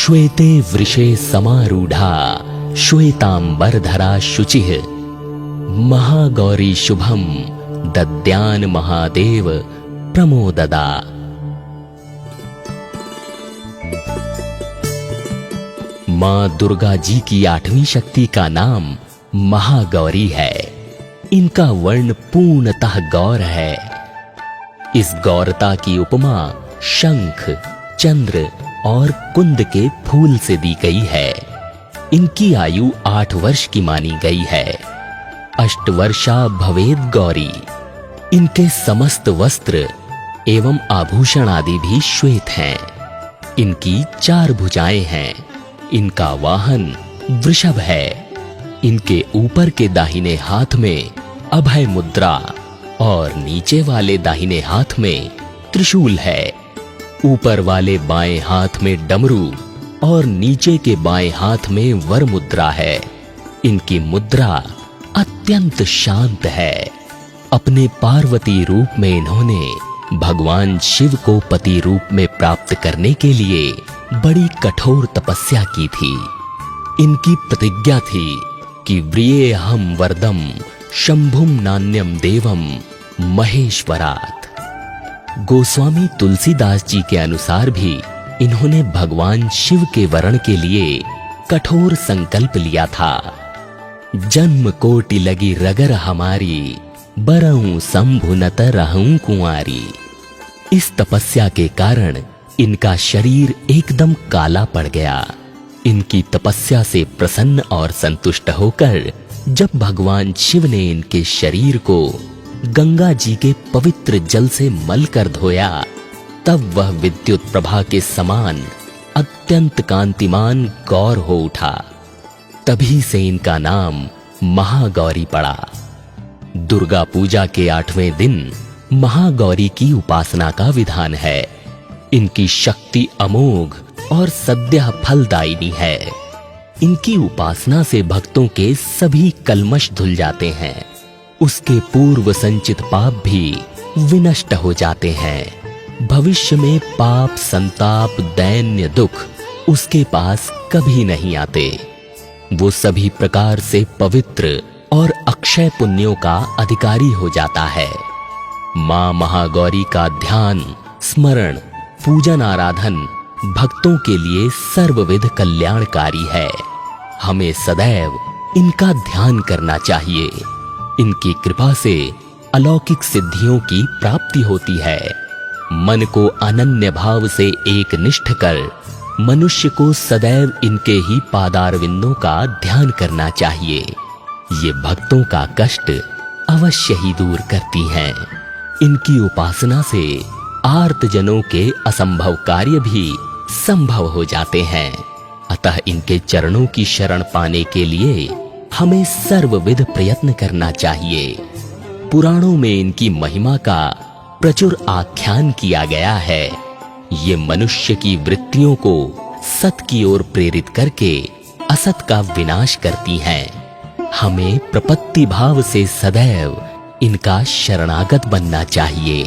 श्वेते वृषे समारूढ़ा श्वेतांबरधरा शुचिः महागौरी शुभम दद्यान महादेव प्रमोददा। मां दुर्गा जी की 8वीं शक्ति का नाम महागौरी है। इनका वर्ण पूर्णतः गौर है। इस गौरता की उपमा शंख, चंद्र और कुंद के फूल से दी गई है। इनकी आयु 8 वर्ष की मानी गई है। अष्टवर्षा भवेद गौरी। इनके समस्त वस्त्र एवं आभूषण आदि भी श्वेत हैं। इनकी 4 भुजाएं हैं। इनका वाहन वृषभ है। इनके ऊपर के दाहिने हाथ में अभय मुद्रा और नीचे वाले दाहिने हाथ में त्रिशूल है। ऊपर वाले बाएं हाथ में डमरू और नीचे के बाएं हाथ में वर मुद्रा है। इनकी मुद्रा अत्यंत शांत है। अपने पार्वती रूप में इन्होंने भगवान शिव को पति रूप में प्राप्त करने के लिए बड़ी कठोर तपस्या की थी। इनकी प्रतिज्ञा थी कि व्रियेऽहं वरदं शंभुं नान्यं देवं महेश्वरात्। गोस्वामी तुलसीदास जी के अनुसार भी इन्होंने भगवान शिव के वरण के लिए कठोर संकल्प लिया था। जन्म कोटि लगी रगर हमारी, बरऊं शंभु नत रहूं कुंवारी। इस तपस्या के कारण इनका शरीर एकदम काला पड़ गया। इनकी तपस्या से प्रसन्न और संतुष्ट होकर जब भगवान शिव ने इनके शरीर को गंगा जी के पवित्र जल से मल कर धोया, तब वह विद्युत प्रभा के समान अत्यंत कांतिमान गौर हो उठा। तभी से इनका नाम महागौरी पड़ा। दुर्गा पूजा के 8वें दिन महागौरी की उपासना का विधान है। इनकी शक्ति अमोघ और सद्यः फलदायिनी है। इनकी उपासना से भक्तों के सभी कलमश धुल जाते हैं। उसके पूर्व संचित पाप भी विनष्ट हो जाते हैं। भविष्य में पाप, संताप, दैन्य, दुख उसके पास कभी नहीं आते। वो सभी प्रकार से पवित्र और अक्षय पुण्यों का अधिकारी हो जाता है। मां महागौरी का ध्यान, स्मरण, पूजन, आराधन भक्तों के लिए सर्वविध कल्याणकारी है। हमें सदैव इनका ध्यान करना चाहिए। इनकी कृपा से अलौकिक सिद्धियों की प्राप्ति होती है। मन को अनन्य भाव से एक निष्ठ कर मनुष्य को सदैव इनके ही पादारविंदों का ध्यान करना चाहिए। ये भक्तों का कष्ट अवश्य ही दूर करती हैं। इनकी उपासना से आर्तजनों के असंभव कार्य भी संभव हो जाते हैं। अतः इनके चरणों की शरण पाने के लिए हमें सर्वविध प्रयत्न करना चाहिए। पुराणों में इनकी महिमा का प्रचुर आख्यान किया गया है। ये मनुष्य की वृत्तियों को सत की ओर प्रेरित करके असत का विनाश करती हैं। हमें प्रपत्ति भाव से सदैव इनका शरणागत बनना चाहिए।